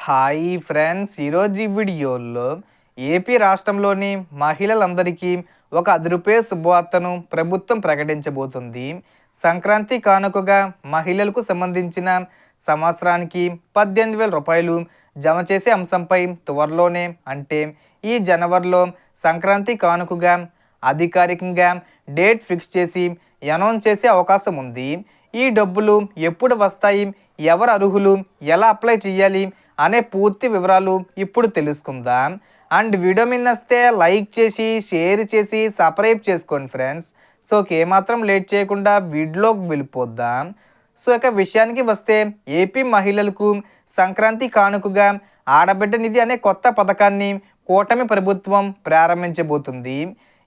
Hi friends, ఈరోజు ఈ వీడియోలో ఏపీ రాష్ట్రంలోని మహిళలందరికీ ఒక రూ. 10 శుభవార్తను ప్రభుత్వం ప్రకటించబోతుంది. సంక్రాంతి కానుకగా మహిళలకు సంబంధించిన సంవత్సరానికి 18,000 రూపాయలు జమ చేసే అంశంపై త్వరలోనే అంటే ఈ జనవరిలో సంక్రాంతి కానుకగా అధికారికంగా డేట్ ఫిక్స్ చేసి అనౌన్స్ చేసే అవకాశం ఉంది. ఈ డబ్బులు ఎప్పుడు వస్తాయి, ఎవరు అర్హులు, ఎలా అప్లై చేయాలి అనే పూర్తి వివరాలు ఇప్పుడు తెలుసుకుందాం. అండ్ వీడియో మీద వస్తే లైక్ చేసి షేర్ చేసి సబ్స్క్రైబ్ చేసుకోండి ఫ్రెండ్స్. సో ఏమాత్రం లేట్ చేయకుండా వీడియోకి వెళ్ళిపోద్దాం. సో ఇక విషయానికి వస్తే ఏపీ మహిళలకు సంక్రాంతి కానుకగా ఆడబిడ్డ నిధి అనే కొత్త పథకాన్ని కూటమి ప్రభుత్వం ప్రారంభించబోతుంది.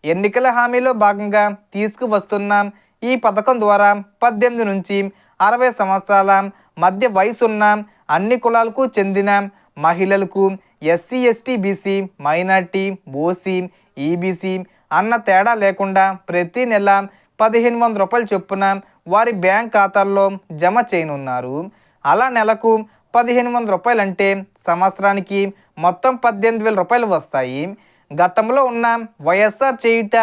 ఎన్నికల హామీలో భాగంగా తీసుకువస్తున్నాం. ఈ పథకం ద్వారా 18 నుంచి 60 సంవత్సరాల మధ్య వయసున్న అన్ని కులాలకు చెందిన మహిళలకు SC, ST, BC, minority, OC, EBC అన్న తేడా లేకుండా ప్రతి నెల 1,500 రూపాయలు చొప్పున వారి బ్యాంక్ ఖాతాల్లో జమ చేయనున్నారు. అలా నెలకు 1,500 రూపాయలు అంటే సంవత్సరానికి మొత్తం 18,000 రూపాయలు వస్తాయి. గతంలో ఉన్న వైఎస్ఆర్ చేయూత,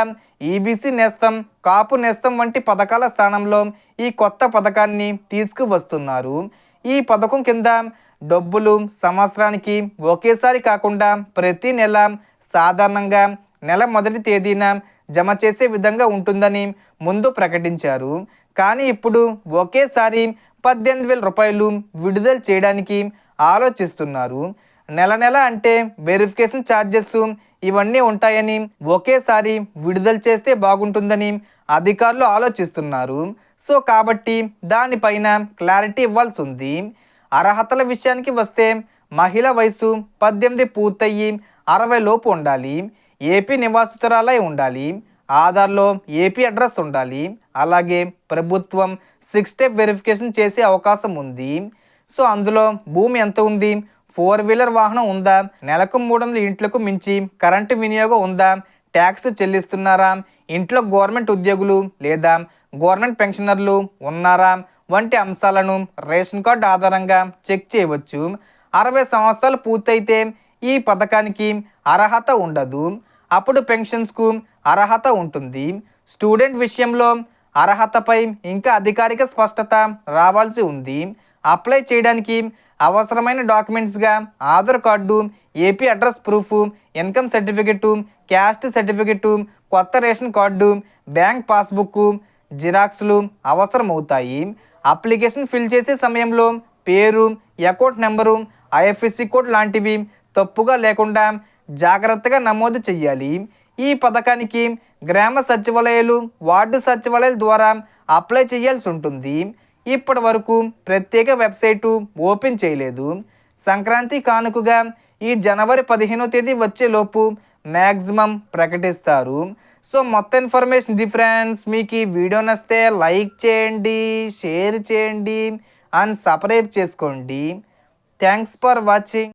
ఈబీసీ నేస్తం, కాపు నేస్తం వంటి పథకాల స్థానంలో ఈ కొత్త పథకాన్ని తీసుకువస్తున్నారు. ఈ పథకం కింద డబ్బులు సంవత్సరానికి ఒకేసారి కాకుండా ప్రతి నెల సాధారణంగా నెల మొదటి తేదీన జమ చేసే విధంగా ఉంటుందని ముందు ప్రకటించారు. కానీ ఇప్పుడు ఒకేసారి 18,000 రూపాయలు విడుదల చేయడానికి ఆలోచిస్తున్నారు. నెల నెల అంటే వెరిఫికేషన్ ఛార్జెస్ ఇవన్నీ ఉంటాయని, ఒకేసారి విడుదల చేస్తే బాగుంటుందని అధికారులు ఆలోచిస్తున్నారు. సో కాబట్టి దానిపైన క్లారిటీ ఇవ్వాల్సి ఉంది. అర్హతల విషయానికి వస్తే మహిళ వయసు 18 పూర్తయ్యి 60 లోపు ఉండాలి. ఏపీ నివాసితురాలై ఉండాలి. ఆధార్లో ఏపీ అడ్రస్ ఉండాలి. అలాగే ప్రభుత్వం 6 స్టెప్ వెరిఫికేషన్ చేసే అవకాశం ఉంది. సో అందులో భూమి ఎంత ఉంది, 4 వీలర్ వాహనం ఉందా, నెలకు 300 ఇంట్లకు మించి కరెంటు వినియోగం ఉందా, ట్యాక్స్ చెల్లిస్తున్నారా, ఇంట్లో గవర్నమెంట్ ఉద్యోగులు లేదా గవర్నమెంట్ పెన్షనర్లు ఉన్నారా వంటి అంశాలను రేషన్ కార్డు ఆధారంగా చెక్ చేయవచ్చు. 60 సంవత్సరాలు పూర్తయితే ఈ పథకానికి అర్హత ఉండదు. అప్పుడు పెన్షన్స్కు అర్హత ఉంటుంది. స్టూడెంట్ విషయంలో అర్హతపై ఇంకా అధికారిక స్పష్టత రావాల్సి ఉంది. అప్లై చేయడానికి అవసరమైన డాక్యుమెంట్స్గా Aadhaar card, AP address proof, income certificate, caste certificate, కొత్త రేషన్ కార్డు, బ్యాంక్ పాస్బుక్ జిరాక్స్లు అవసరమవుతాయి. అప్లికేషన్ ఫిల్ చేసే సమయంలో పేరు, అకౌంట్ నెంబరు, ఐఎఫ్ఎస్సి కోడ్ లాంటివి తప్పుగా లేకుండా జాగ్రత్తగా నమోదు చేయాలి. ఈ పథకానికి గ్రామ సచివాలయాలు, వార్డు సచివాలయాల ద్వారా అప్లై చేయాల్సి ఉంటుంది. ఇప్పటి వరకు ప్రత్యేక వెబ్సైటు ఓపెన్ చేయలేదు. సంక్రాంతి కానుకగా ఈ జనవరి 15వ తేదీ వచ్చేలోపు మ్యాక్సిమం ప్రకటిస్తారు. సో మొత్తం ఇన్ఫర్మేషన్ ఇది ఫ్రెండ్స్. మీకు ఈ వీడియో నచ్చితే లైక్ చేయండి, షేర్ చేయండి అండ్ సబ్స్క్రైబ్ చేసుకోండి. Thanks for watching.